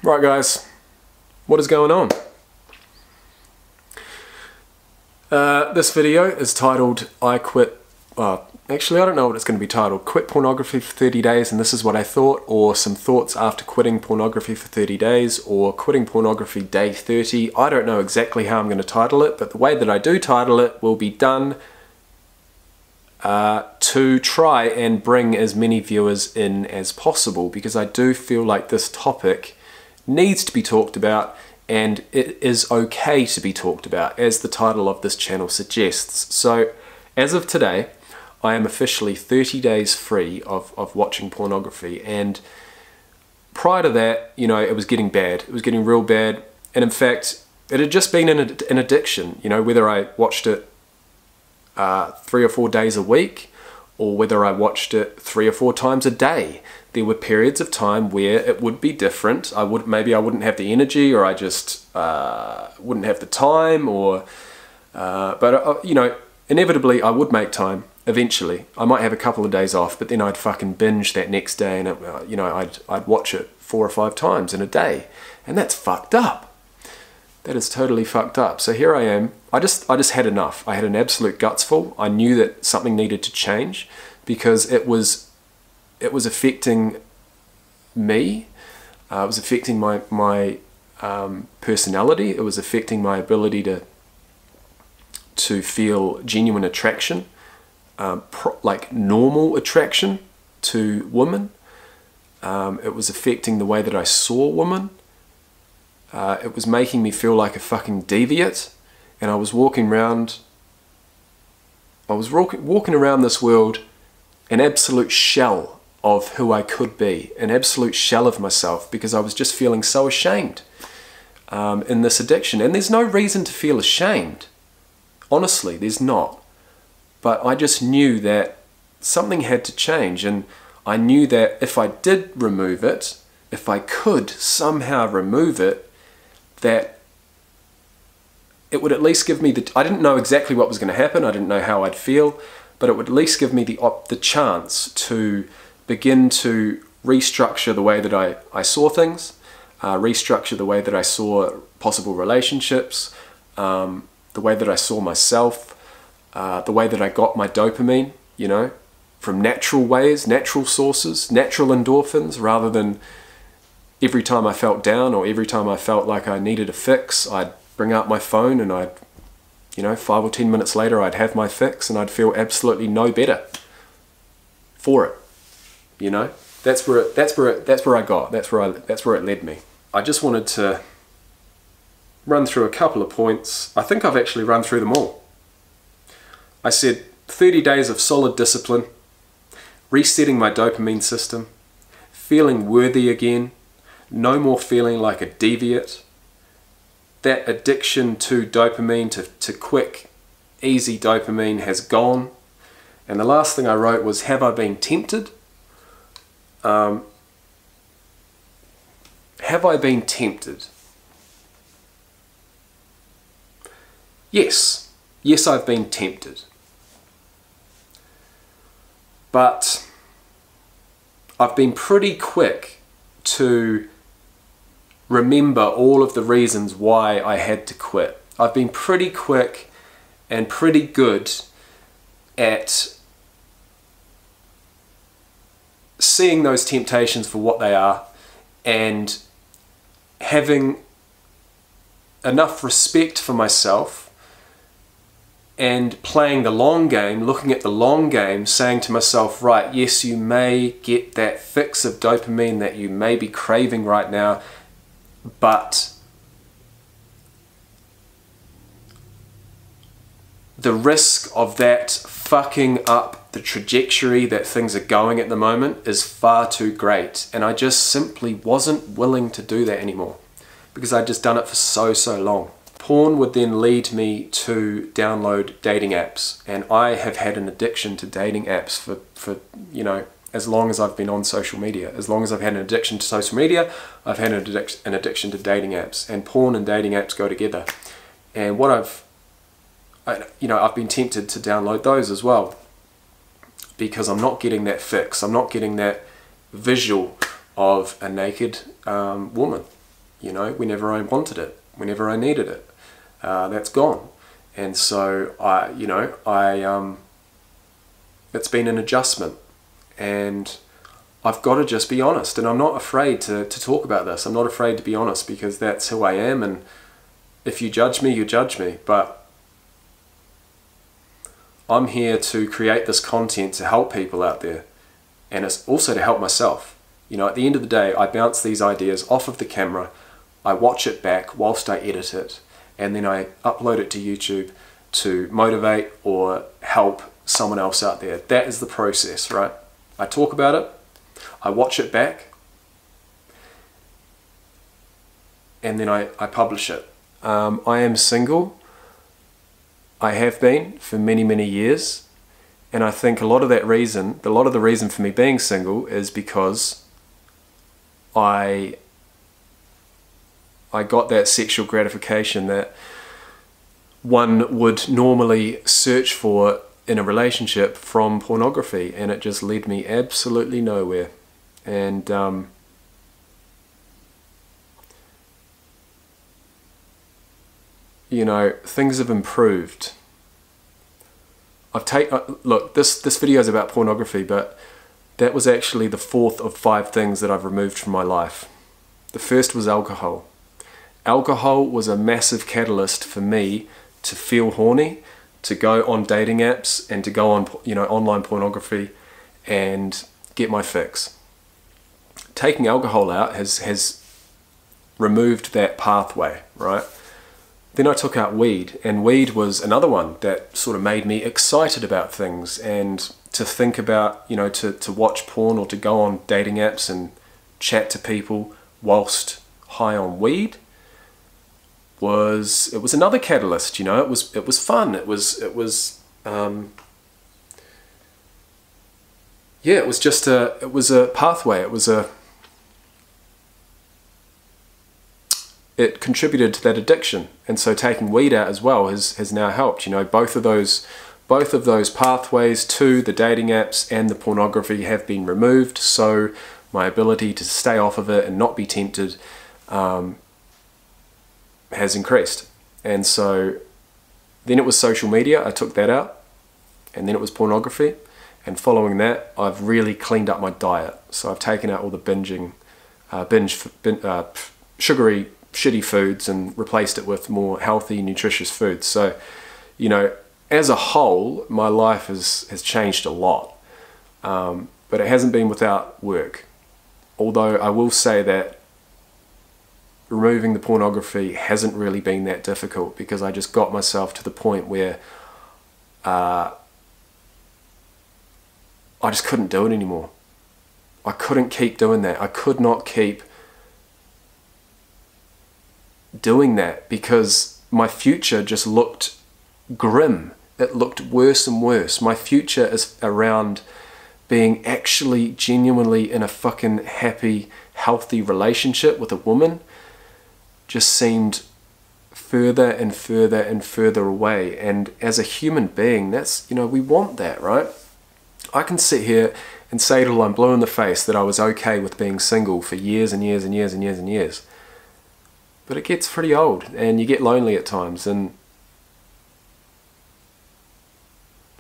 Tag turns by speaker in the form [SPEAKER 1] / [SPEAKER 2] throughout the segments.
[SPEAKER 1] Right guys, what is going on? This video is titled actually I don't know what it's going to be titled. Quit pornography for 30 days and this is what I thought, or some thoughts after quitting pornography for 30 days, or quitting pornography day 30. I don't know exactly how I'm going to title it, but the way that I do title it will be done to try and bring as many viewers in as possible, because I do feel like this topic needs to be talked about, and it is okay to be talked about, as the title of this channel suggests. So as of today, I am officially 30 days free of watching pornography, and prior to that, you know, it was getting bad. It was getting real bad, and in fact, it had just been an addiction, you know, whether I watched it 3 or 4 days a week, or whether I watched it 3 or 4 times a day. There were periods of time where it would be different. Maybe I wouldn't have the energy, or I just wouldn't have the time, or but you know, inevitably I would make time eventually. I might have a couple of days off, but then I'd fucking binge that next day, and you know, I'd watch it 4 or 5 times in a day, and that's fucked up. That is totally fucked up. So here I am. I just had enough. I had an absolute gutsful. I knew that something needed to change, because it was affecting me. It was affecting my personality. It was affecting my ability to feel genuine attraction, like normal attraction to women. It was affecting the way that I saw women. It was making me feel like a fucking deviant, and I was walking around this world an absolute shell of who I could be, an absolute shell of myself, because I was just feeling so ashamed in this addiction. And there's no reason to feel ashamed. Honestly, there's not. But I just knew that something had to change, and I knew that if I did remove it, if I could somehow remove it, that it would at least give me I didn't know exactly what was going to happen, I didn't know how I'd feel, but it would at least give me the chance to begin to restructure the way that I saw things, restructure the way that I saw possible relationships, the way that I saw myself, the way that I got my dopamine, you know, from natural ways, natural sources, natural endorphins, rather than every time I felt down, or every time I felt like I needed a fix, I'd bring out my phone and I'd, you know, 5 or 10 minutes later I'd have my fix, and I'd feel absolutely no better for it. You know, that's where I got. That's where it led me. I just wanted to run through a couple of points. I think I've actually run through them all. I said 30 days of solid discipline, resetting my dopamine system, feeling worthy again, no more feeling like a deviant. That addiction to dopamine, to quick, easy dopamine, has gone. And the last thing I wrote was, have I been tempted? Have I been tempted? Yes. Yes, I've been tempted. But I've been pretty quick to remember all of the reasons why I had to quit. I've been pretty quick and pretty good at seeing those temptations for what they are, and having enough respect for myself, and playing the long game, looking at the long game, saying to myself, right, yes, you may get that fix of dopamine that you may be craving right now, but the risk of that fucking up the trajectory that things are going at the moment is far too great, and I just simply wasn't willing to do that anymore, because I'd just done it for so long. Porn would then lead me to download dating apps, and I have had an addiction to dating apps for you know, as long as I've been on social media. As long as I've had an addiction to social media, I've had an addiction to dating apps, and porn and dating apps go together. And what I've been tempted to download those as well, because I'm not getting that fix. I'm not getting that visual of a naked woman. you know, whenever I wanted it, whenever I needed it. That's gone. And so it's been an adjustment, and I've got to just be honest. And I'm not afraid to talk about this. I'm not afraid to be honest, because that's who I am. And if you judge me, you judge me. But I'm here to create this content to help people out there. And it's also to help myself. You know, at the end of the day, I bounce these ideas off of the camera. I watch it back whilst I edit it. And then I upload it to YouTube to motivate or help someone else out there. That is the process, right? I talk about it, I watch it back, and then I publish it. I am single. I have been for many, many years. And I think a lot of the reason for me being single is because I got that sexual gratification that one would normally search for in a relationship from pornography, and it just led me absolutely nowhere. And you know, things have improved. Look, this video is about pornography, but that was actually the 4th of 5 things that I've removed from my life. The first was alcohol. Alcohol was a massive catalyst for me to feel horny, to go on dating apps, and to go on, you know, online pornography and get my fix. Taking alcohol out has removed that pathway, right? Then I took out weed, and weed was another one that sort of made me excited about things, and to think about, you know, to watch porn or to go on dating apps and chat to people whilst high on weed was another catalyst. You know, it was fun. It was a pathway. It contributed to that addiction, and so taking weed out as well has now helped. You know, both of those pathways to the dating apps and the pornography have been removed, so my ability to stay off of it and not be tempted has increased. And so then it was social media. I took that out, and then it was pornography, and following that I've really cleaned up my diet. So I've taken out all the sugary shitty foods and replaced it with more healthy, nutritious foods. So, you know, as a whole, my life has changed a lot, but it hasn't been without work. Although I will say that removing the pornography hasn't really been that difficult, because I just got myself to the point where I just couldn't do it anymore. I couldn't keep doing that. I could not keep doing that, because my future just looked grim. It looked worse and worse. My future is around being actually genuinely in a fucking happy, healthy relationship with a woman just seemed further and further and further away. And as a human being, that's, you know, we want that, right? I can sit here and say till I'm blue in the face that I was okay with being single for years and years and years and years and years. But it gets pretty old, and you get lonely at times, and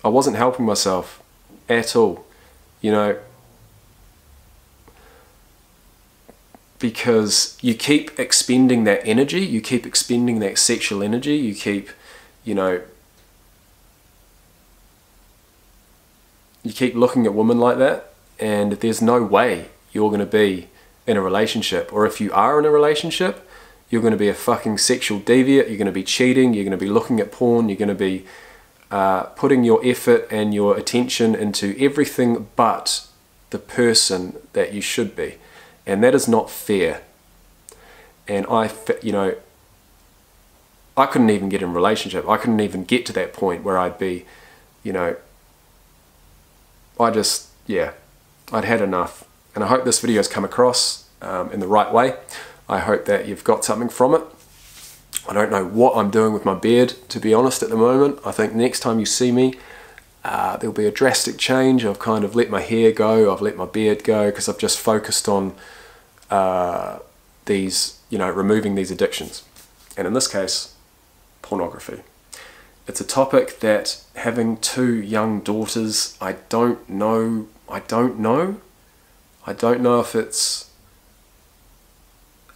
[SPEAKER 1] I wasn't helping myself at all, you know, because you keep expending that energy, you keep expending that sexual energy, you keep, you know, you keep looking at women like that, and there's no way you're going to be in a relationship. Or if you are in a relationship, you're going to be a fucking sexual deviant, you're going to be cheating, you're going to be looking at porn, you're going to be putting your effort and your attention into everything but the person that you should be. And that is not fair. And you know, I couldn't even get in a relationship. I couldn't even get to that point where I'd be, you know, I'd had enough. And I hope this video has come across in the right way. I hope that you've got something from it. I don't know what I'm doing with my beard, to be honest, at the moment. I think next time you see me, there'll be a drastic change. I've kind of let my hair go, I've let my beard go, because I've just focused on these you know, removing these addictions. And in this case, pornography. It's a topic that, having 2 young daughters, I don't know if it's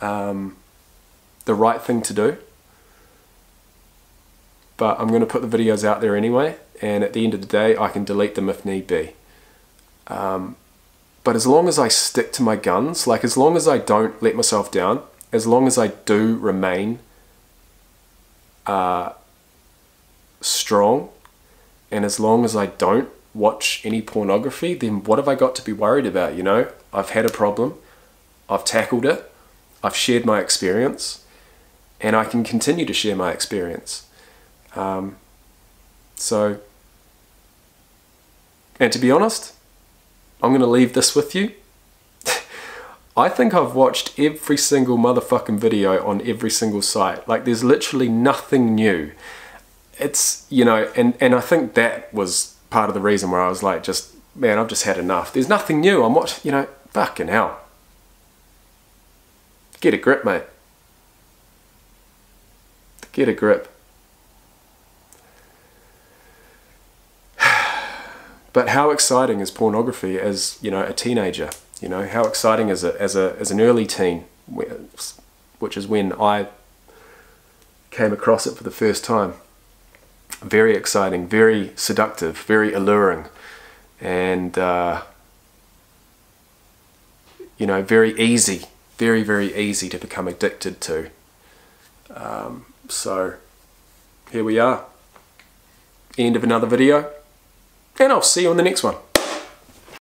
[SPEAKER 1] the right thing to do, but I'm going to put the videos out there anyway, and at the end of the day I can delete them if need be. But as long as I stick to my guns, like as long as I don't let myself down, as long as I do remain strong, and as long as I don't watch any pornography, then what have I got to be worried about, you know? I've had a problem, I've tackled it, I've shared my experience, and I can continue to share my experience. So, and to be honest, I'm going to leave this with you. I think I've watched every single motherfucking video on every single site. Like, there's literally nothing new. It's, you know, and I think that was part of the reason where I was like, just, man, I've just had enough. There's nothing new. I'm watching, you know, fucking hell. Get a grip, mate. Get a grip. But how exciting is pornography as, you know, a teenager? You know, how exciting is it as an early teen, which is when I came across it for the first time. Very exciting, very seductive, very alluring, and you know, very easy, very, very easy to become addicted to. So here we are, end of another video, and I'll see you on the next one.